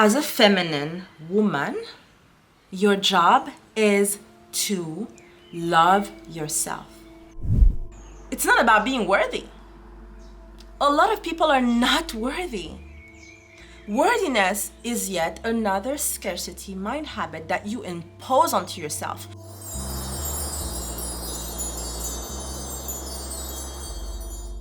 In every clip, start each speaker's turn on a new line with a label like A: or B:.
A: As a feminine woman, your job is to love yourself. It's not about being worthy. A lot of people are not worthy. Worthiness is yet another scarcity mind habit that you impose onto yourself.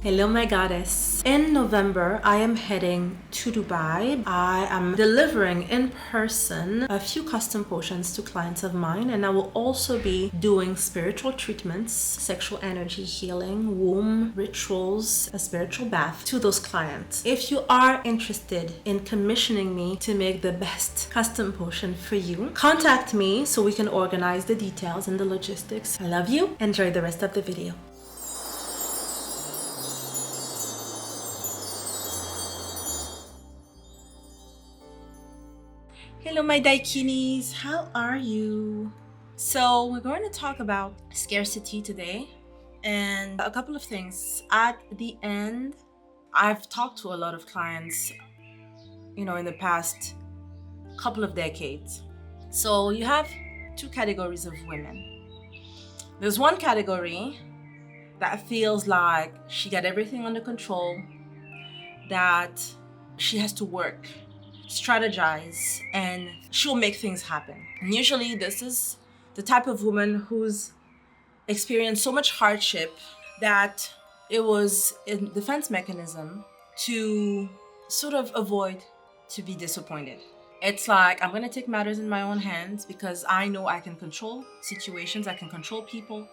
A: Hello, my goddess. In November, I am heading to Dubai. I am delivering in person a few custom potions to clients of mine, and I will also be doing spiritual treatments, sexual energy healing, womb rituals, a spiritual bath to those clients. If you are interested in commissioning me to make the best custom potion for you, contact me so we can organize the details and the logistics. I love you. Enjoy the rest of the video. Hello, my daikinis, how are you? So we're going to talk about scarcity today and a couple of things. At the end, I've talked to a lot of clients, in the past couple of decades. So you have two categories of women. There's one category that feels like she got everything under control, that she has to work, strategize, and she'll make things happen. And usually this is the type of woman who's experienced so much hardship that it was a defense mechanism to sort of avoid to be disappointed. It's like, I'm gonna take matters in my own hands because I know I can control situations, I can control people.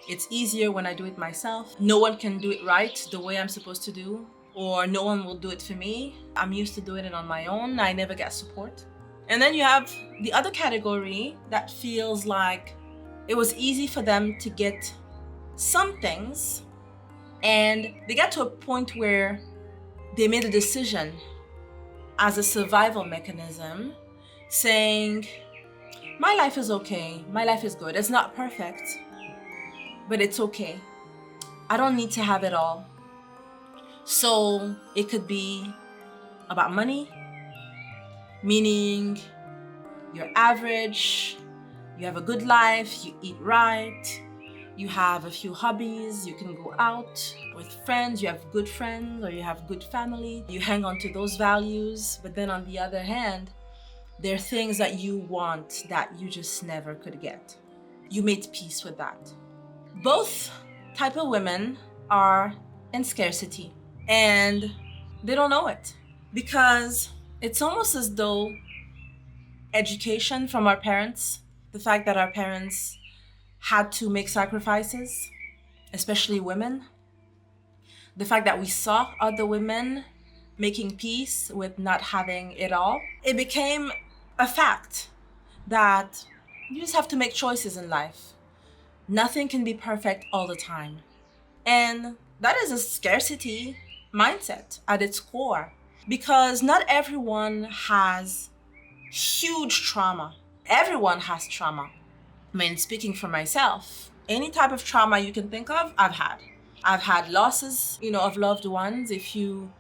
A: It's easier when I do it myself. No one can do it right the way I'm supposed to do, or no one will do it for me. I'm used to doing it on my own. I never get support. And then you have the other category that feels like it was easy for them to get some things, and they got to a point where they made a decision as a survival mechanism saying, my life is okay, my life is good. It's not perfect, but it's okay. I don't need to have it all. So it could be about money, meaning you're average, you have a good life, you eat right, you have a few hobbies, you can go out with friends, you have good friends, or you have good family, you hang on to those values. But then on the other hand, there are things that you want that you just never could get. You made peace with that. Both type of women are in scarcity. And they don't know it because it's almost as though education from our parents, the fact that our parents had to make sacrifices, especially women, the fact that we saw other women making peace with not having it all, it became a fact that you just have to make choices in life. Nothing can be perfect all the time. And that is a scarcity mindset at its core, because not everyone has huge trauma. Everyone has trauma. I mean, speaking for myself, any type of trauma you can think of, I've had. I've had losses, of loved ones. If you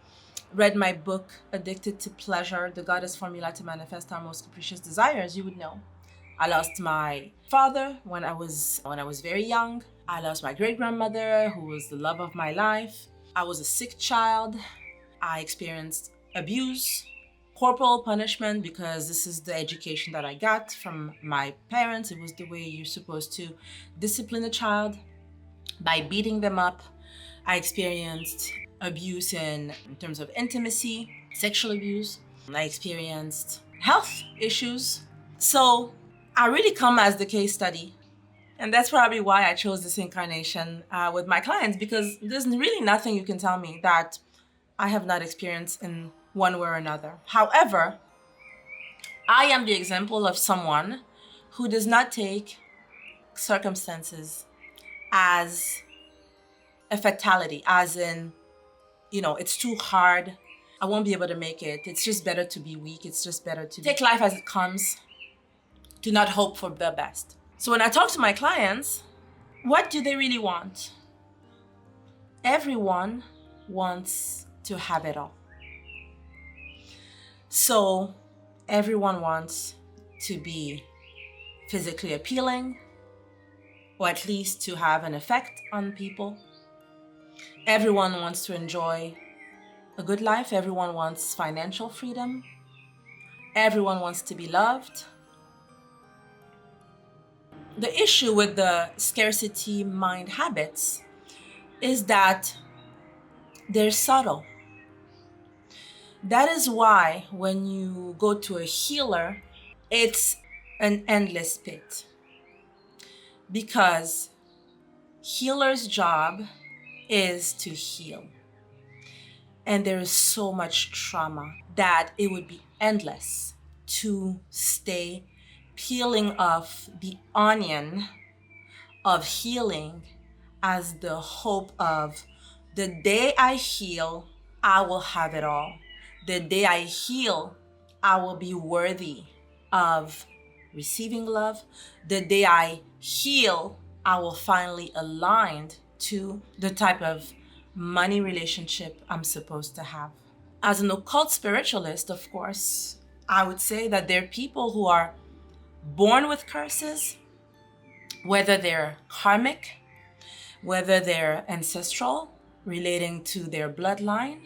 A: read my book, Addicted to Pleasure, The Goddess Formula to Manifest Our Most Capricious Desires, you would know. I lost my father when I was very young. I lost my great-grandmother, who was the love of my life. I was a sick child. I experienced abuse, corporal punishment, because this is the education that I got from my parents. It was the way you're supposed to discipline a child, by beating them up. I experienced abuse in terms of intimacy, sexual abuse. I experienced health issues. So I really come as the case study. And that's probably why I chose this incarnation with my clients, because there's really nothing you can tell me that I have not experienced in one way or another. However, I am the example of someone who does not take circumstances as a fatality, as in, it's too hard, I won't be able to make it. It's just better to be weak. It's just better to take life as it comes. Do not hope for the best. So when I talk to my clients, what do they really want? Everyone wants to have it all. So Everyone wants to be physically appealing, or at least to have an effect on people. Everyone wants to enjoy a good life. Everyone wants financial freedom. Everyone wants to be loved. The issue with the scarcity mind habits is that they're subtle. That is why when you go to a healer, it's an endless pit. Because healer's job is to heal. And there is so much trauma that it would be endless to stay peeling off the onion of healing as the hope of the day I heal, I will have it all. The day I heal, I will be worthy of receiving love. The day I heal, I will finally align to the type of money relationship I'm supposed to have. As an occult spiritualist, of course, I would say that there are people who are born with curses, whether they're karmic, whether they're ancestral, relating to their bloodline,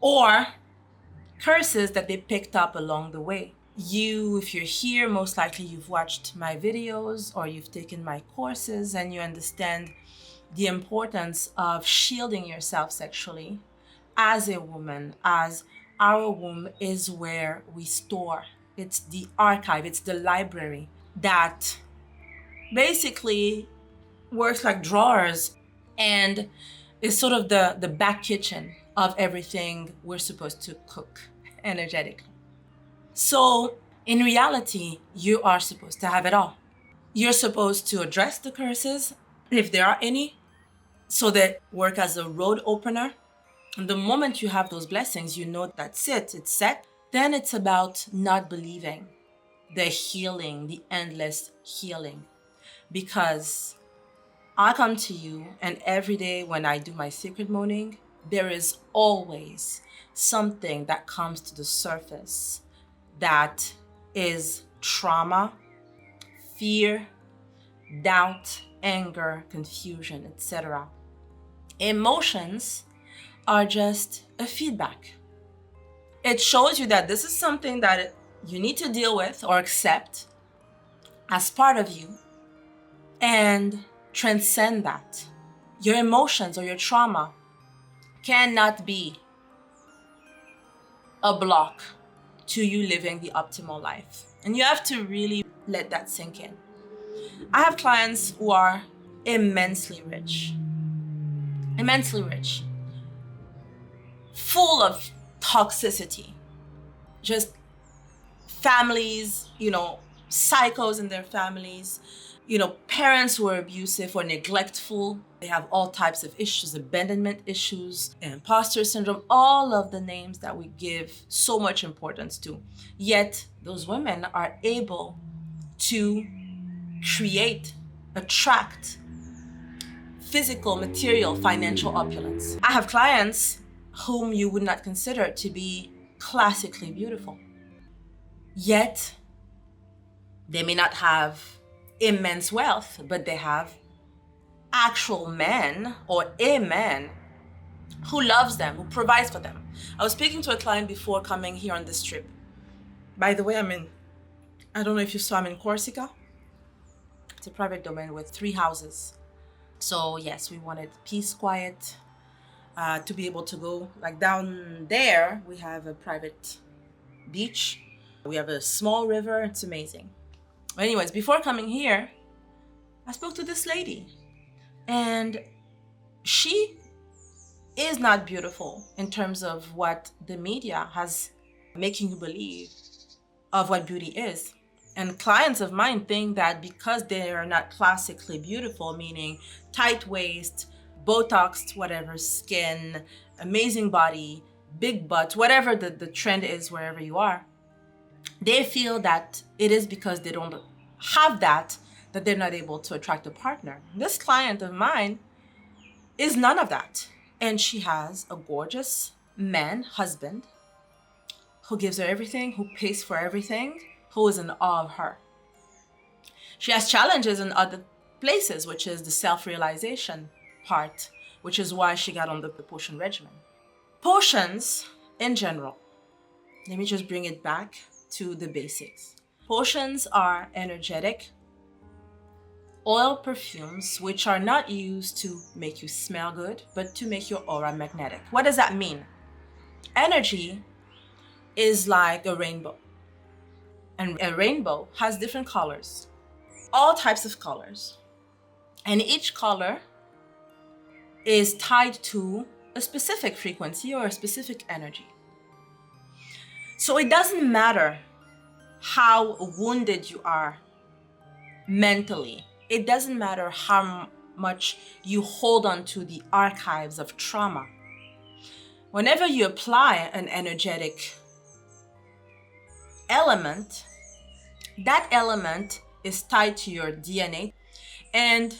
A: or curses that they picked up along the way. You, if you're here, most likely you've watched my videos or you've taken my courses and you understand the importance of shielding yourself sexually as a woman, as our womb is where we store. It's the archive, it's the library that basically works like drawers and is sort of the back kitchen of everything we're supposed to cook energetically. So in reality, you are supposed to have it all. You're supposed to address the curses, if there are any, so that work as a road opener. And the moment you have those blessings, you know that's it, it's set. Then it's about not believing the healing, the endless healing. Because I come to you, and every day when I do my secret moaning, there is always something that comes to the surface that is trauma, fear, doubt, anger, confusion, etc. Emotions are just a feedback. It shows you that this is something that you need to deal with or accept as part of you and transcend that. Your emotions or your trauma cannot be a block to you living the optimal life. And you have to really let that sink in. I have clients who are immensely rich, full of toxicity, just families, psychos in their families, parents who are abusive or neglectful. They have all types of issues, abandonment issues, imposter syndrome, all of the names that we give so much importance to. Yet those women are able to create, attract physical, material, financial opulence. I have clients whom you would not consider to be classically beautiful. Yet they may not have immense wealth, but they have actual men or a man who loves them, who provides for them. I was speaking to a client before coming here on this trip. By the way, I don't know if you saw, I'm in Corsica. It's a private domain with 3 houses. So yes, we wanted peace, quiet, to be able to go. Like down there, we have a private beach. We have a small river. It's amazing. Anyways, before coming here, I spoke to this lady, and she is not beautiful in terms of what the media has making you believe of what beauty is. And clients of mine think that because they are not classically beautiful, meaning tight waist, Botoxed, whatever, skin, amazing body, big butt, whatever the trend is wherever you are, they feel that it is because they don't have that they're not able to attract a partner. This client of mine is none of that. And she has a gorgeous man, husband, who gives her everything, who pays for everything, who is in awe of her. She has challenges in other places, which is the self-realization part, which is why she got on the potion regimen. Potions in general, let me just bring it back to the basics. Potions are energetic oil perfumes which are not used to make you smell good, but to make your aura magnetic. What does that mean? Energy is like a rainbow, and a rainbow has different colors, all types of colors, and each color is tied to a specific frequency or a specific energy. So it doesn't matter how wounded you are mentally. It doesn't matter how much you hold on to the archives of trauma. Whenever you apply an energetic element, that element is tied to your DNA, and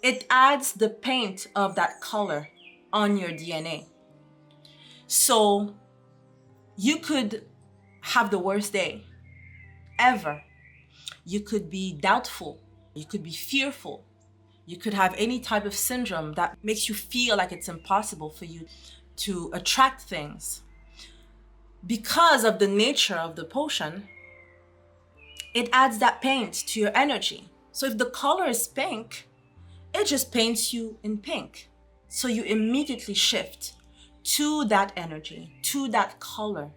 A: it adds the paint of that color on your DNA. So you could have the worst day ever. You could be doubtful. You could be fearful. You could have any type of syndrome that makes you feel like it's impossible for you to attract things. Because of the nature of the potion, it adds that paint to your energy. So if the color is pink, it just paints you in pink. So you immediately shift to that energy, to that color,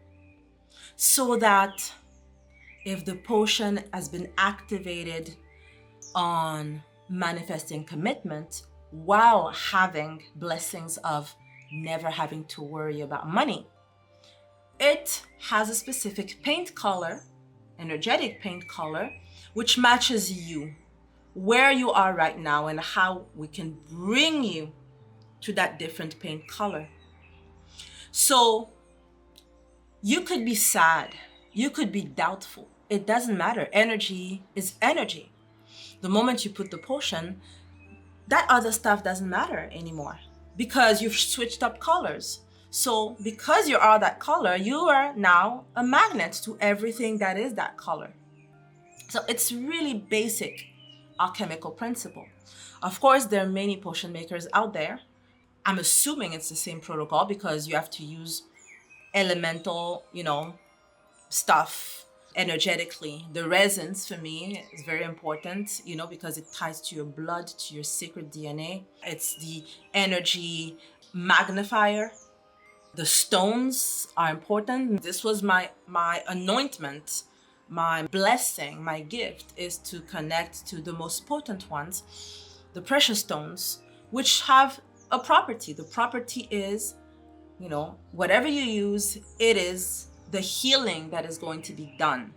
A: so that if the potion has been activated on manifesting commitment while having blessings of never having to worry about money, it has a specific paint color, energetic paint color, which matches you, where you are right now, and how we can bring you to that different paint color. So you could be sad, you could be doubtful. It doesn't matter. Energy is energy. The moment you put the potion, that other stuff doesn't matter anymore because you've switched up colors. So because you are that color, you are now a magnet to everything that is that color. So it's really basic alchemical principle. Of course, there are many potion makers out there. I'm assuming it's the same protocol because you have to use elemental, stuff energetically. The resins for me is very important, because it ties to your blood, to your sacred DNA. It's the energy magnifier. The stones are important. This was my anointment, my blessing, my gift is to connect to the most potent ones, the precious stones, which have a property. The property is, whatever you use, it is the healing that is going to be done.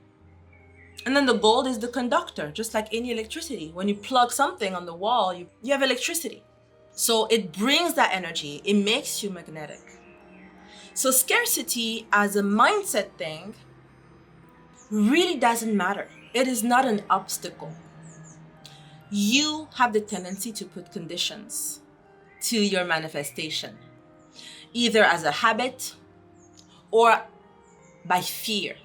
A: And then the gold is the conductor, just like any electricity. When you plug something on the wall, you have electricity. So it brings that energy, it makes you magnetic. So scarcity as a mindset thing really doesn't matter. It is not an obstacle. You have the tendency to put conditions to your manifestation, either as a habit or by fear,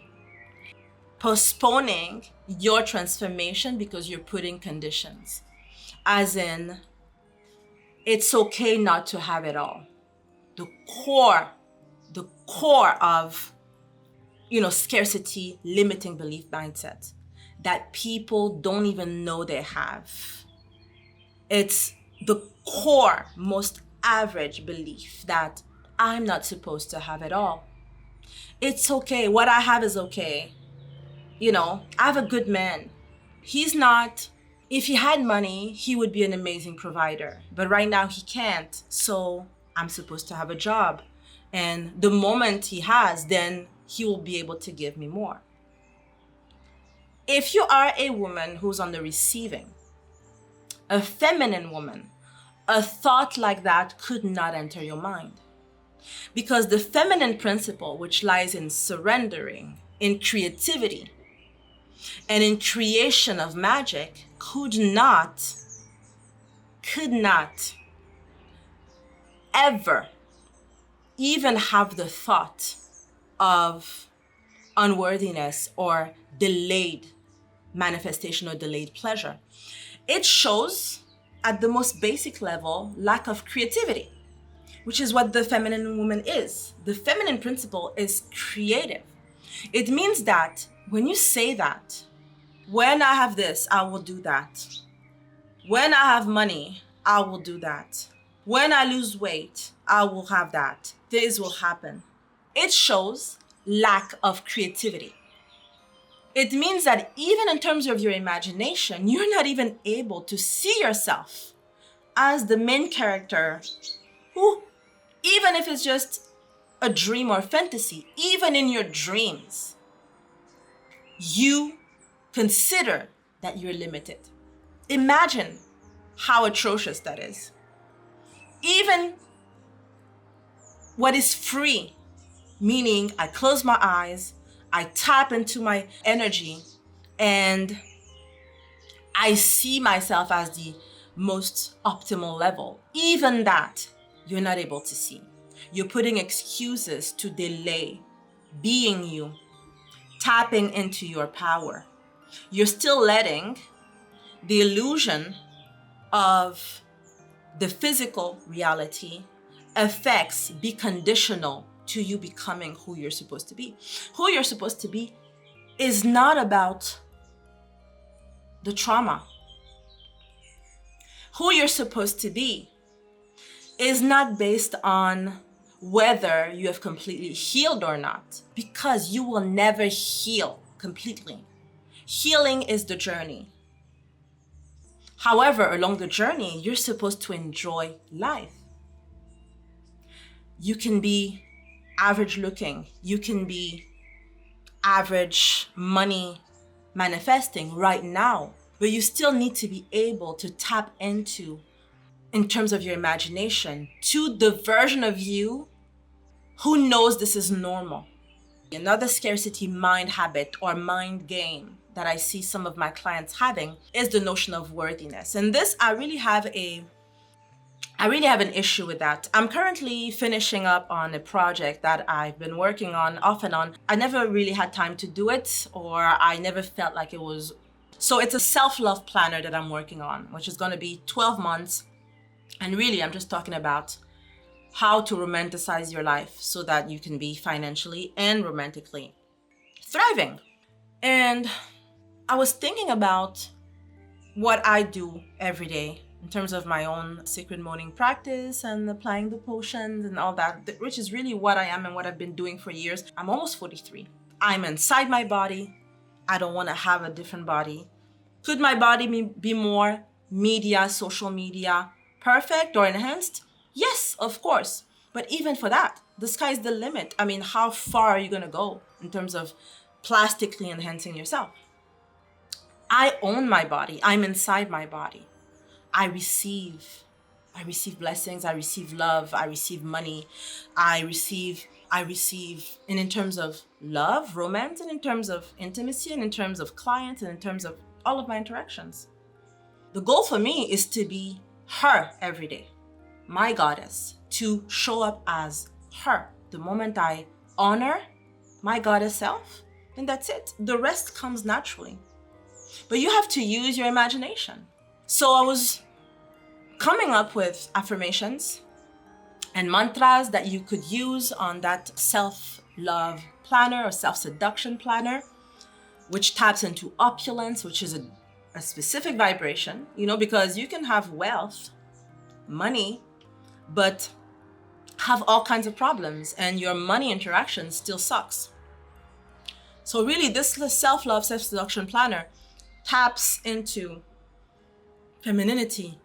A: postponing your transformation because you're putting conditions, as in it's okay not to have it all. The core of scarcity, limiting belief mindset that people don't even know they have. It's the core, most average belief that I'm not supposed to have it all. It's okay. What I have is okay. I have a good man. He's not, if he had money, he would be an amazing provider. But right now he can't. So I'm supposed to have a job. And the moment he has, then he will be able to give me more. If you are a woman who's on the receiving, a feminine woman, a thought like that could not enter your mind. Because the feminine principle, which lies in surrendering, in creativity, and in creation of magic, could not ever even have the thought of unworthiness or delayed manifestation or delayed pleasure. It shows, at the most basic level, lack of creativity, which is what the feminine woman is. The feminine principle is creative. It means that when you say that, when I have this, I will do that. When I have money, I will do that. When I lose weight, I will have that. This will happen. It shows lack of creativity. It means that even in terms of your imagination, you're not even able to see yourself as the main character who, even if it's just a dream or fantasy, even in your dreams, you consider that you're limited. Imagine how atrocious that is. Even what is free, meaning I close my eyes, I tap into my energy, and I see myself as the most optimal level. Even that, you're not able to see. You're putting excuses to delay being you, tapping into your power. You're still letting the illusion of the physical reality effects be conditional to you becoming who you're supposed to be. Who you're supposed to be is not about the trauma. Who you're supposed to be is not based on whether you have completely healed or not, because you will never heal completely. Healing is the journey. However, along the journey, you're supposed to enjoy life. You can be average looking. You can be average money manifesting right now, but you still need to be able to tap into, in terms of your imagination, to the version of you who knows this is normal. Another scarcity mind habit or mind game that I see some of my clients having is the notion of worthiness. And this, I really have an issue with that. I'm currently finishing up on a project that I've been working on off and on. I never really had time to do it, or I never felt like it was. So it's a self-love planner that I'm working on, which is going to be 12 months. And really, I'm just talking about how to romanticize your life so that you can be financially and romantically thriving. And I was thinking about what I do every day in terms of my own sacred morning practice and applying the potions and all that, which is really what I am and what I've been doing for years. I'm almost 43. I'm inside my body. I don't want to have a different body. Could my body be more social media perfect or enhanced? Yes, of course. But even for that, the sky's the limit. I mean, how far are you going to go in terms of plastically enhancing yourself? I own my body. I'm inside my body. I receive blessings. I receive love. I receive money. I receive, and in terms of love, romance, and in terms of intimacy, and in terms of clients, and in terms of all of my interactions. The goal for me is to be her every day, my goddess, to show up as her. The moment I honor my goddess self, then that's it. The rest comes naturally. But you have to use your imagination. So I was coming up with affirmations and mantras that you could use on that self-love planner or self-seduction planner, which taps into opulence, which is a specific vibration, because you can have wealth, money, but have all kinds of problems and your money interaction still sucks. So really, this self-love, self-seduction planner taps into femininity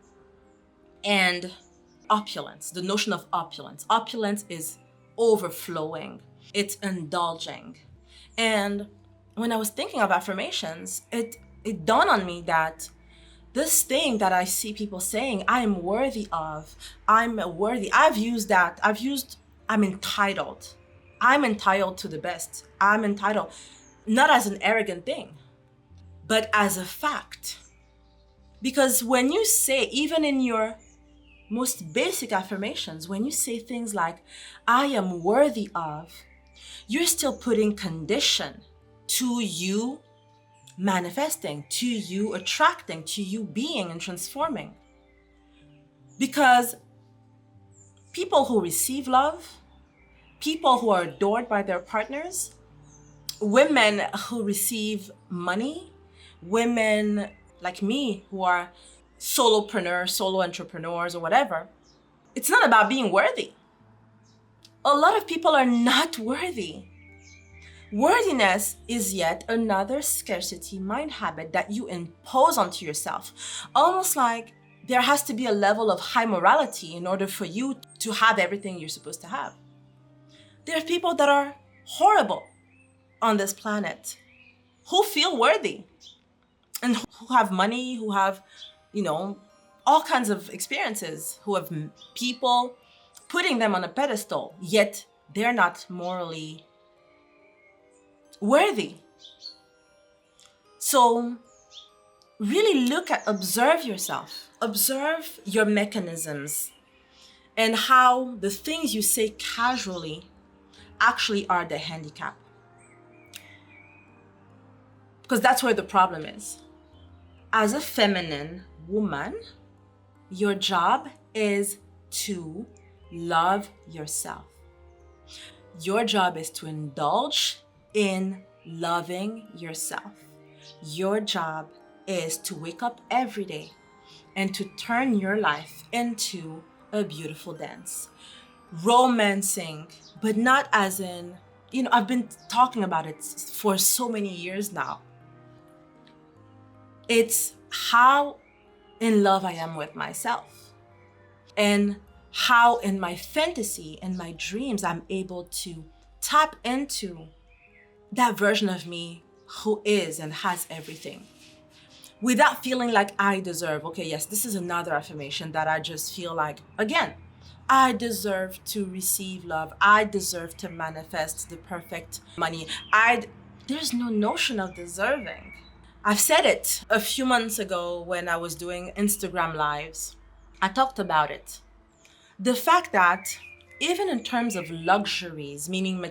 A: and opulence, the notion of opulence. Opulence is overflowing. It's indulging. And when I was thinking of affirmations, it dawned on me that this thing that I see people saying, I am worthy of, I'm worthy. I've used I'm entitled. I'm entitled to the best. I'm entitled, not as an arrogant thing, but as a fact. Because when you say, even in your most basic affirmations, when you say things like, I am worthy of, you're still putting condition to you manifesting, to you attracting, to you being and transforming. Because people who receive love, people who are adored by their partners, women who receive money, women like me who are solopreneurs, solo entrepreneurs, or whatever, it's not about being worthy. A lot of people are not worthy. Worthiness is yet another scarcity mind habit that you impose onto yourself. Almost like there has to be a level of high morality in order for you to have everything you're supposed to have. There are people that are horrible on this planet who feel worthy and who have money, who have, all kinds of experiences, who have people putting them on a pedestal, yet they're not morally worthy. So really observe yourself, observe your mechanisms and how the things you say casually actually are the handicap. Because that's where the problem is. As a feminine woman, your job is to love yourself. Your job is to indulge in loving yourself. Your job is to wake up every day and to turn your life into a beautiful dance. Romancing, but not as in, I've been talking about it for so many years now. It's how in love I am with myself and how in my fantasy and my dreams I'm able to tap into that version of me who is and has everything without feeling like I deserve. Okay, yes, this is another affirmation that I just feel like, again, I deserve to receive love. I deserve to manifest the perfect money. There's no notion of deserving. I've said it a few months ago when I was doing Instagram lives. I talked about it. The fact that even in terms of luxuries, meaning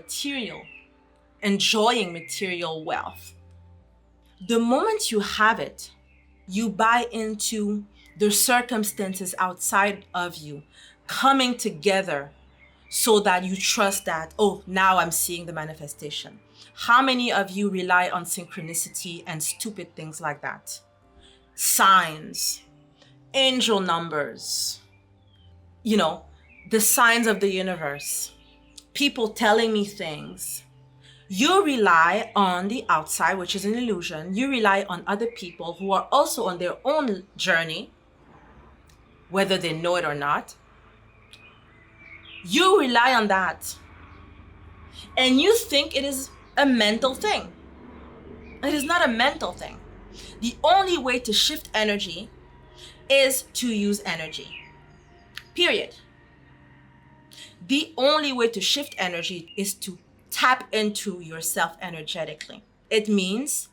A: enjoying material wealth, the moment you have it, you buy into the circumstances outside of you coming together so that you trust that, oh, now I'm seeing the manifestation. How many of you rely on synchronicity and stupid things like that? Signs, angel numbers, the signs of the universe, people telling me things. You rely on the outside, which is an illusion. You rely on other people who are also on their own journey, whether they know it or not. You rely on that. And you think it is a mental thing. It is not a mental thing. The only way to shift energy is to use energy. Period. The only way to shift energy is to tap into yourself energetically. It means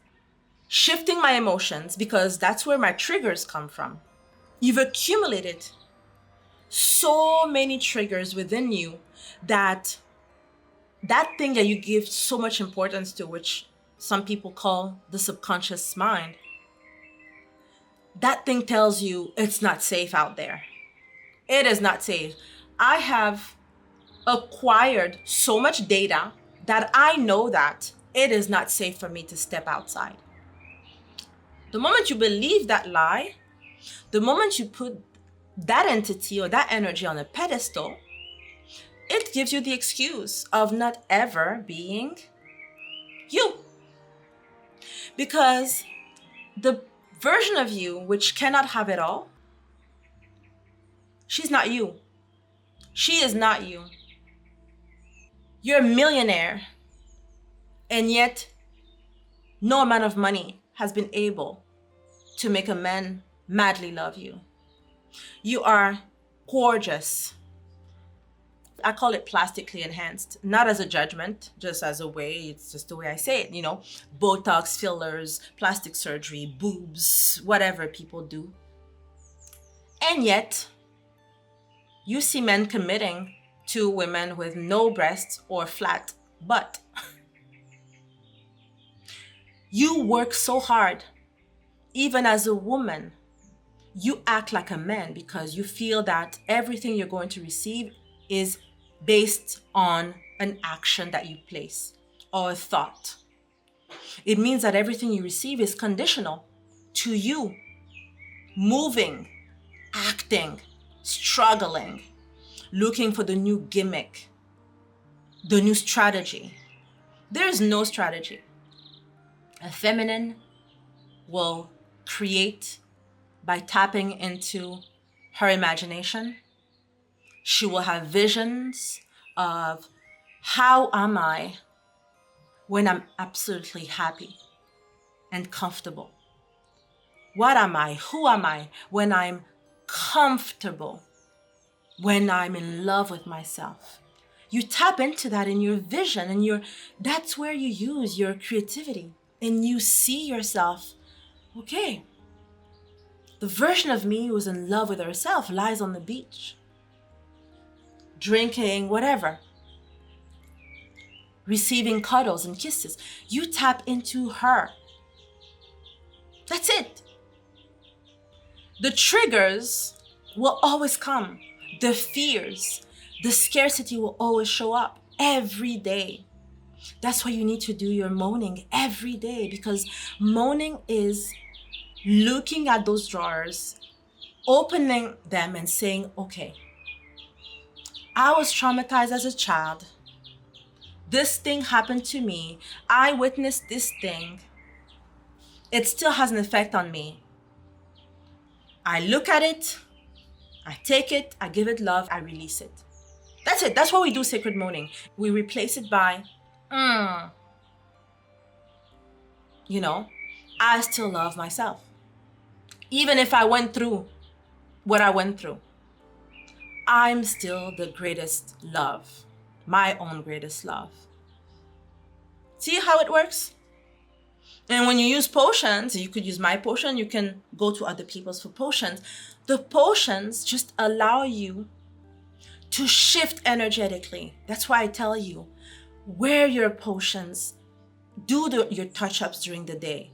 A: shifting my emotions because that's where my triggers come from. You've accumulated so many triggers within you that thing that you give so much importance to, which some people call the subconscious mind, that thing tells you it's not safe out there. It is not safe. I have acquired so much data that I know that it is not safe for me to step outside. The moment you believe that lie, the moment you put that entity or that energy on a pedestal, it gives you the excuse of not ever being you. Because the version of you which cannot have it all, she's not you. She is not you. You're a millionaire, and yet no amount of money has been able to make a man madly love you. You are gorgeous. I call it plastically enhanced, not as a judgment, just as a way, it's just the way I say it, Botox, fillers, plastic surgery, boobs, whatever people do. And yet, you see men committing to women with no breasts or flat But you work so hard, even as a woman, you act like a man because you feel that everything you're going to receive is based on an action that you place or a thought. It means that everything you receive is conditional to you moving, acting, struggling, looking for the new gimmick, the new strategy. There is no strategy. A feminine will create by tapping into her imagination. She will have visions of how am I when I'm absolutely happy and comfortable? What am I? Who am I when I'm comfortable? When I'm in love with myself? You tap into that in your vision and that's where you use your creativity and you see yourself, okay, the version of me who is in love with herself lies on the beach, drinking whatever, receiving cuddles and kisses. You tap into her. That's it. The triggers will always come. The fears, the scarcity will always show up every day. That's why you need to do your moaning every day, because moaning is looking at those drawers, opening them and saying, okay, I was traumatized as a child. This thing happened to me. I witnessed this thing. It still has an effect on me. I look at it, I take it, I give it love, I release it. That's it. That's why we do sacred moaning. We replace it by, I still love myself. Even if I went through what I went through, I'm still the greatest love, my own greatest love. See how it works? And when you use potions, you could use my potion, you can go to other people's for potions. The potions just allow you to shift energetically. That's why I tell you, wear your potions, do your touch-ups during the day,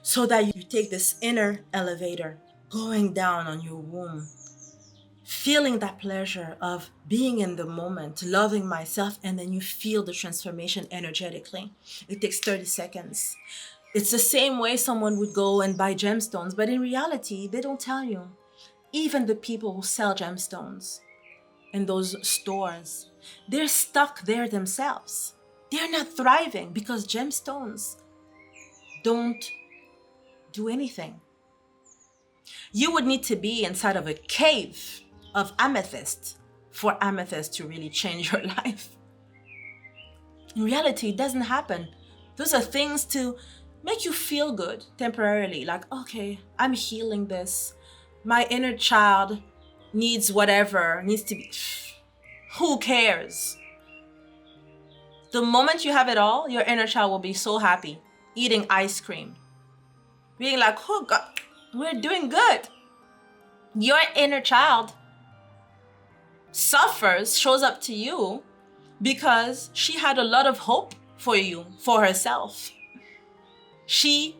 A: so that you take this inner elevator, going down on your womb, feeling that pleasure of being in the moment, loving myself, and then you feel the transformation energetically. It takes 30 seconds. It's the same way someone would go and buy gemstones, but in reality, they don't tell you. Even the people who sell gemstones in those stores, they're stuck there themselves. They're not thriving because gemstones don't do anything. You would need to be inside of a cave of amethyst for amethyst to really change your life. In reality, it doesn't happen. Those are things to make you feel good temporarily. Like, okay, I'm healing this. My inner child needs whatever, needs to be. Who cares? The moment you have it all, your inner child will be so happy, eating ice cream, being like, oh God, we're doing good. Your inner child suffers, shows up to you because she had a lot of hope for you, for herself. She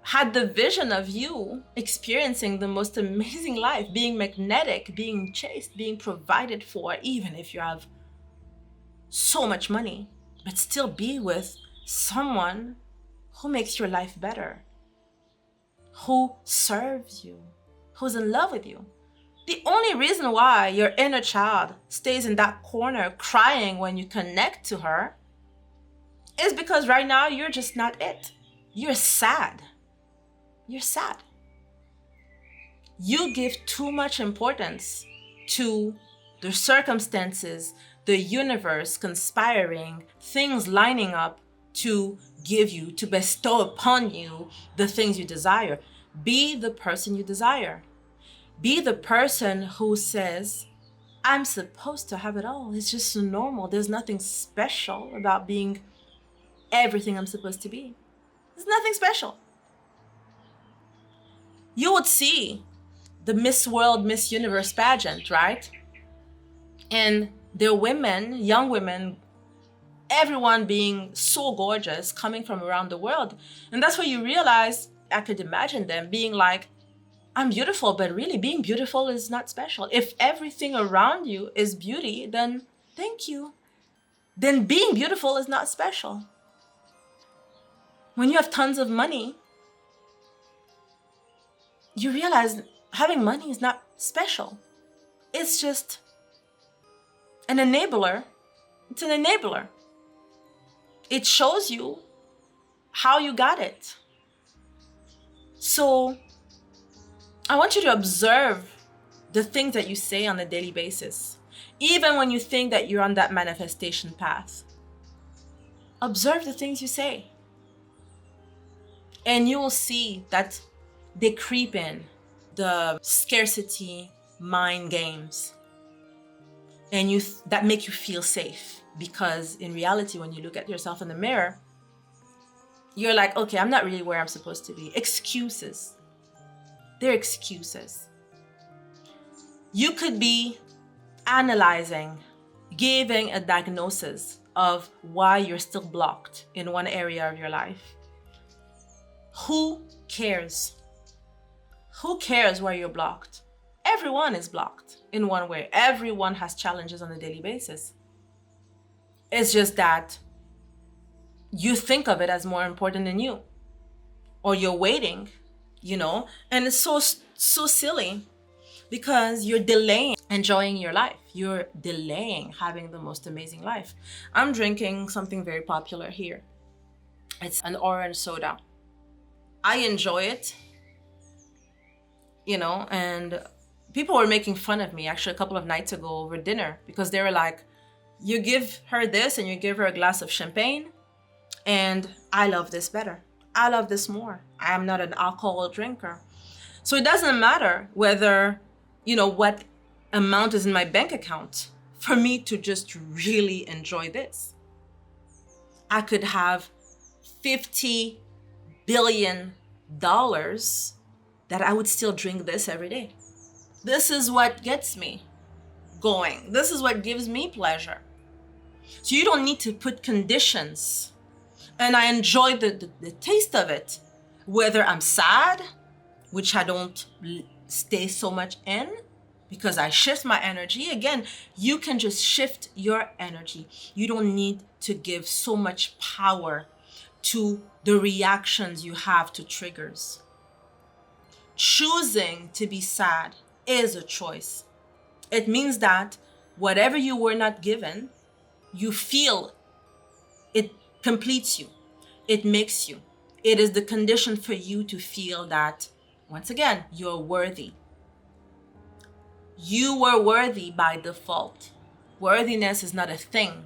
A: had the vision of you experiencing the most amazing life, being magnetic, being chased, being provided for, even if you have so much money, but still be with someone who makes your life better, who serves you, who's in love with you. The only reason why your inner child stays in that corner crying when you connect to her is because right now you're just not it. You're sad. You're sad. You give too much importance to the circumstances, the universe conspiring, things lining up to give you, to bestow upon you the things you desire. Be the person you desire. Be the person who says, I'm supposed to have it all. It's just normal. There's nothing special about being everything I'm supposed to be. There's nothing special. You would see the Miss World, Miss Universe pageant, right? And they're women, young women, everyone being so gorgeous coming from around the world. And that's where you realize, I could imagine them being like, I'm beautiful, but really being beautiful is not special. If everything around you is beauty, then thank you. Then being beautiful is not special. When you have tons of money, you realize having money is not special. It's just an enabler. It's an enabler. It shows you how you got it. So I want you to observe the things that you say on a daily basis. Even when you think that you're on that manifestation path, observe the things you say. And you will see that they creep in, the scarcity mind games. And that make you feel safe. Because in reality, when you look at yourself in the mirror, you're like, okay, I'm not really where I'm supposed to be. Excuses. They're excuses. You could be analyzing, giving a diagnosis of why you're still blocked in one area of your life. Who cares? Who cares where you're blocked? Everyone is blocked in one way. Everyone has challenges on a daily basis. It's just that you think of it as more important than you, or you're waiting, and it's so silly because you're delaying enjoying your life. You're delaying having the most amazing life. I'm drinking something very popular here. It's an orange soda. I enjoy it, and people were making fun of me actually a couple of nights ago over dinner because they were like, you give her this and you give her a glass of champagne, and I love this better. I love this more. I am not an alcohol drinker. So it doesn't matter whether, what amount is in my bank account for me to just really enjoy this. I could have $50 billion that I would still drink this every day. This is what gets me going. This is what gives me pleasure. So you don't need to put conditions. And I enjoy the taste of it. Whether I'm sad, which I don't stay so much in because I shift my energy. Again, you can just shift your energy. You don't need to give so much power to the reactions you have to triggers. Choosing to be sad is a choice. It means that whatever you were not given, you feel it completes you. It makes you. It is the condition for you to feel that, once again, you're worthy. You were worthy by default. Worthiness is not a thing.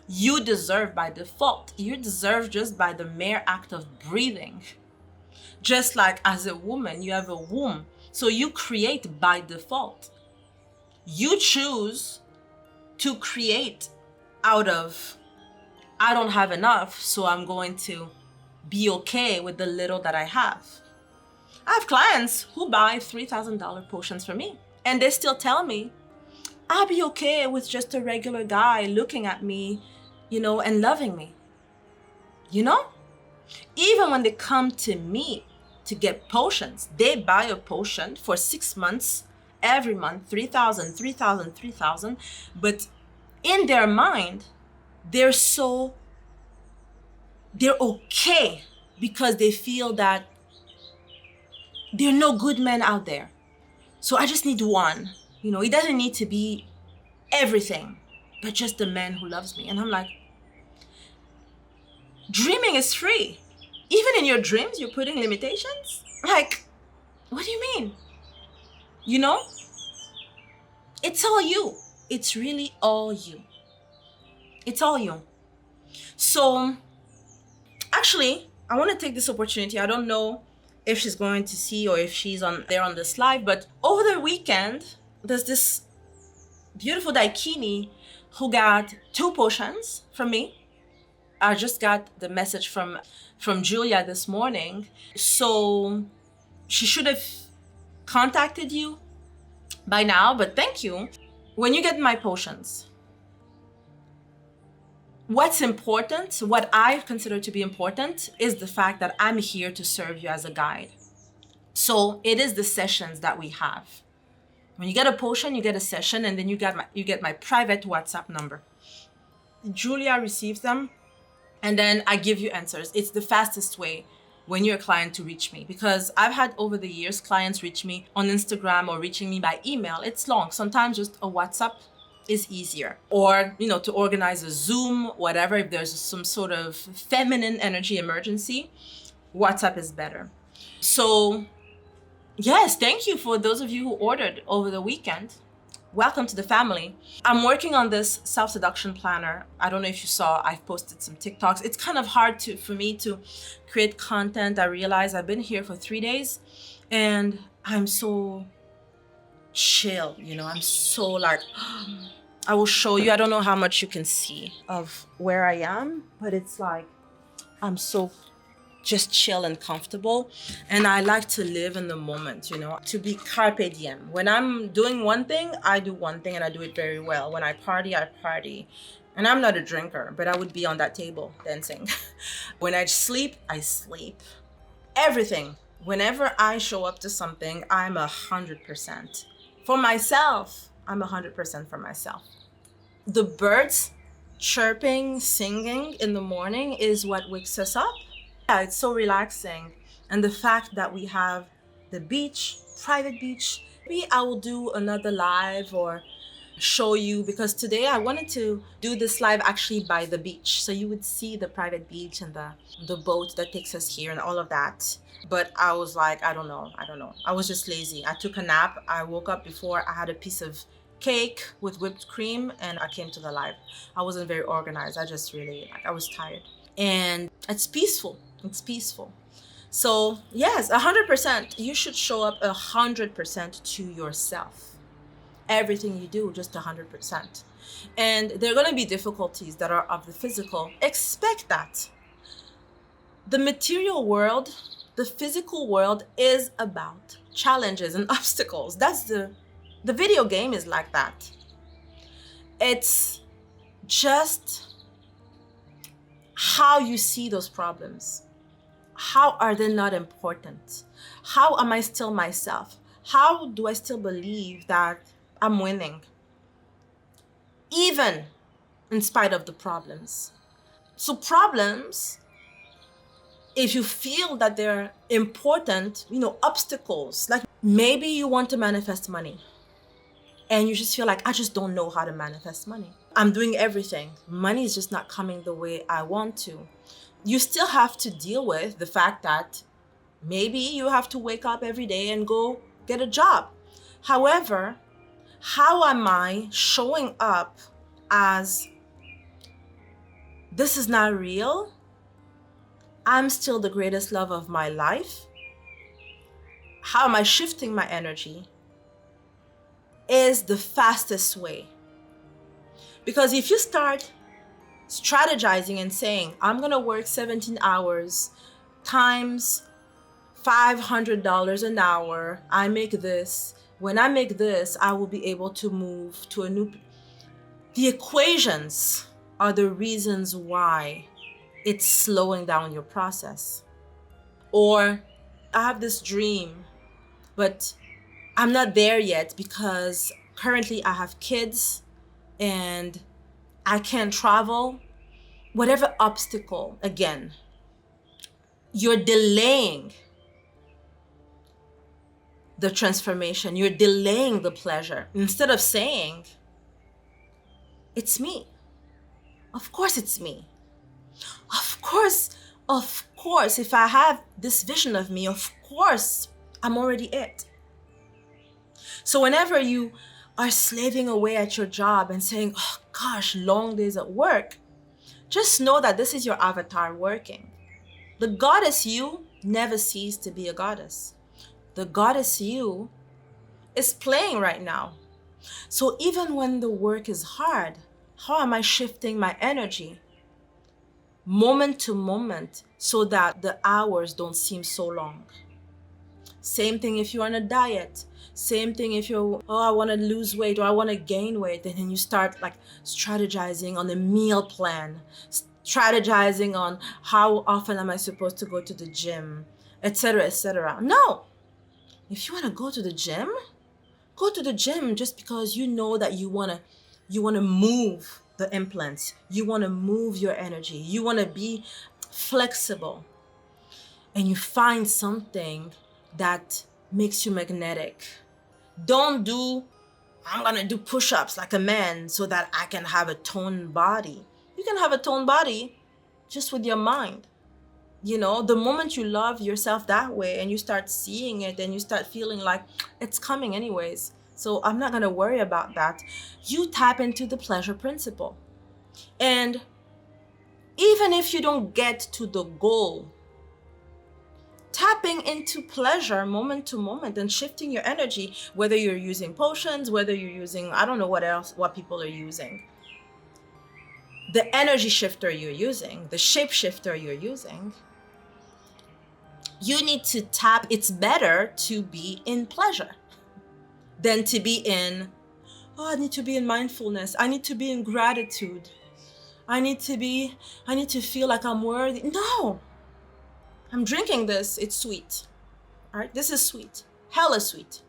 A: You deserve by default. You deserve just by the mere act of breathing. Just like as a woman, you have a womb. So you create by default. You choose to create out of, I don't have enough, so I'm going to be okay with the little that I have. I have clients who buy $3,000 potions from me, and they still tell me, I'll be okay with just a regular guy looking at me, and loving me. Even when they come to me to get potions, they buy a potion for 6 months, every month, 3,000, 3,000, 3,000. But in their mind, they're okay because they feel that there are no good men out there. So I just need one. It doesn't need to be everything, but just the man who loves me. And I'm like, dreaming is free. Even in your dreams, you're putting limitations? Like, what do you mean? It's all you. It's really all you. It's all you. So, actually, I want to take this opportunity. I don't know if she's going to see or if she's there on this live, but over the weekend, there's this beautiful daikini who got 2 potions from me. I just got the message from Julia this morning. So she should have contacted you by now, but thank you. When you get my potions, What's important, what I consider to be important, is the fact that I'm here to serve you as a guide. So it is the sessions that we have. When you get a potion, you get a session, and then you get my private WhatsApp number. Julia receives them, and then I give you answers. It's the fastest way when you're a client to reach me, because I've had over the years clients reach me on Instagram or reaching me by email. It's long. Sometimes just a WhatsApp is easier, or to organize a Zoom, whatever. If there's some sort of feminine energy emergency, WhatsApp is better. So yes, thank you for those of you who ordered over the weekend. Welcome to the family. I'm working on this self-seduction planner. I don't know if you saw, I've posted some TikToks. It's kind of hard for me to create content. I realize I've been here for 3 days and I'm so chill, I'm so like, I will show you. I don't know how much you can see of where I am, but it's like, I'm so just chill and comfortable. And I like to live in the moment, to be carpe diem. When I'm doing one thing, I do one thing and I do it very well. When I party, I party. And I'm not a drinker, but I would be on that table dancing. When I sleep, I sleep. Everything. Whenever I show up to something, I'm 100%. For myself, I'm 100% for myself. The birds chirping, singing in the morning is what wakes us up. Yeah, it's so relaxing. And the fact that we have the beach, private beach, maybe I will do another live or show you, because today I wanted to do this live actually by the beach. So you would see the private beach and the boat that takes us here and all of that. But I was like, I don't know. I was just lazy. I took a nap. I woke up before I had a piece of cake with whipped cream and I came to the live. I wasn't very organized. I just really, I was tired. And it's peaceful. It's peaceful. So yes, 100%. You should show up 100% to yourself. Everything you do, just 100%. And there are going to be difficulties that are of the physical. Expect that. The material world, the physical world is about challenges and obstacles. That's the video game is like that. It's just how you see those problems. How are they not important? How am I still myself? How do I still believe that I'm winning, even in spite of the problems? So problems, if you feel that they're important, obstacles, like maybe you want to manifest money and you just feel like, I just don't know how to manifest money. I'm doing everything. Money is just not coming the way I want to. You still have to deal with the fact that maybe you have to wake up every day and go get a job. However, how am I showing up as this is not real? I'm still the greatest love of my life. How am I shifting my energy is the fastest way. Because if you start strategizing and saying, I'm going to work 17 hours times $500 an hour, I make this. When I make this, I will be able to move to a new... The equations are the reasons why it's slowing down your process. Or I have this dream, but I'm not there yet because currently I have kids and I can't travel. Whatever obstacle, again, you're delaying the transformation. You're delaying the pleasure. Instead of saying, it's me. Of course it's me. Of course, if I have this vision of me, of course, I'm already it. So whenever you are slaving away at your job and saying, oh gosh, long days at work, just know that this is your avatar working. The goddess you never ceased to be a goddess. The goddess you is playing right now. So even when the work is hard, how am I shifting my energy moment to moment so that the hours don't seem so long? Same thing if you're on a diet. Same thing if you're, oh, I want to lose weight or I want to gain weight. And then you start like strategizing on a meal plan, strategizing on how often am I supposed to go to the gym, etc., etc. No. If you want to go to the gym, go to the gym just because you know that you want to move the implants. You want to move your energy. You want to be flexible. And you find something that makes you magnetic. Don't do, I'm going to do push-ups like a man so that I can have a toned body. You can have a toned body just with your mind. You know, the moment you love yourself that way and you start seeing it and you start feeling like it's coming anyways, so I'm not going to worry about that, you tap into the pleasure principle. And even if you don't get to the goal, tapping into pleasure moment to moment and shifting your energy, whether you're using potions, whether you're using, I don't know what people are using, the energy shifter you're using, the shape shifter you're using, you need to tap. It's better to be in pleasure than to be in, oh, I need to be in mindfulness. I need to be in gratitude. I need to feel like I'm worthy. No. I'm drinking this. It's sweet. All right? This is sweet. Hella sweet.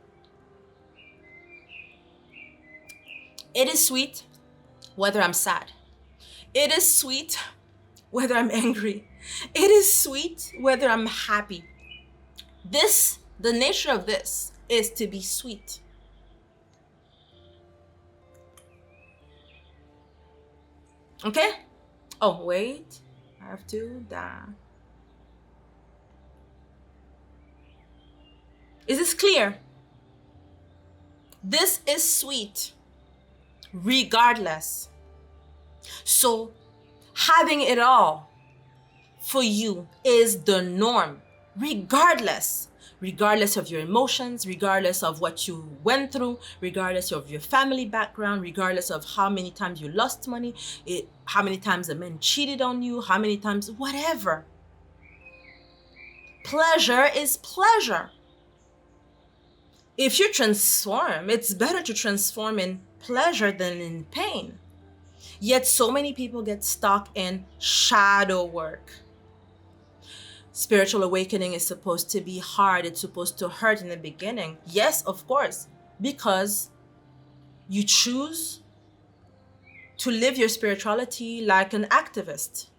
A: It is sweet whether I'm sad. It is sweet whether I'm angry. It is sweet whether I'm happy. The nature of this is to be sweet. Okay? Oh, wait. I have to die. Is this clear? This is sweet regardless. So having it all for you is the norm, regardless of your emotions, regardless of what you went through, regardless of your family background, regardless of how many times you lost money, how many times a man cheated on you, how many times, whatever. Pleasure is pleasure. If you transform, it's better to transform in pleasure than in pain. Yet so many people get stuck in shadow work. Spiritual awakening is supposed to be hard. It's supposed to hurt in the beginning. Yes, of course, because you choose to live your spirituality like an activist.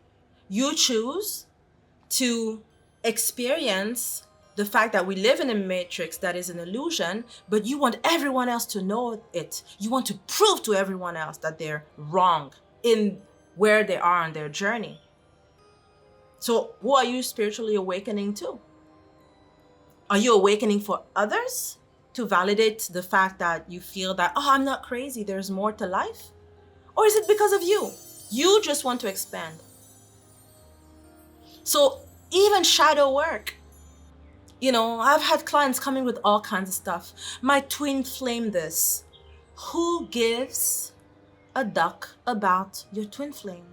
A: You choose to experience the fact that we live in a matrix that is an illusion, but you want everyone else to know it. You want to prove to everyone else that they're wrong in where they are on their journey. So who are you spiritually awakening to? Are you awakening for others to validate the fact that you feel that, oh, I'm not crazy, there's more to life? Or is it because of you? You just want to expand. So even shadow work, you know, I've had clients coming with all kinds of stuff. My twin flame this. Who gives a duck about your twin flame?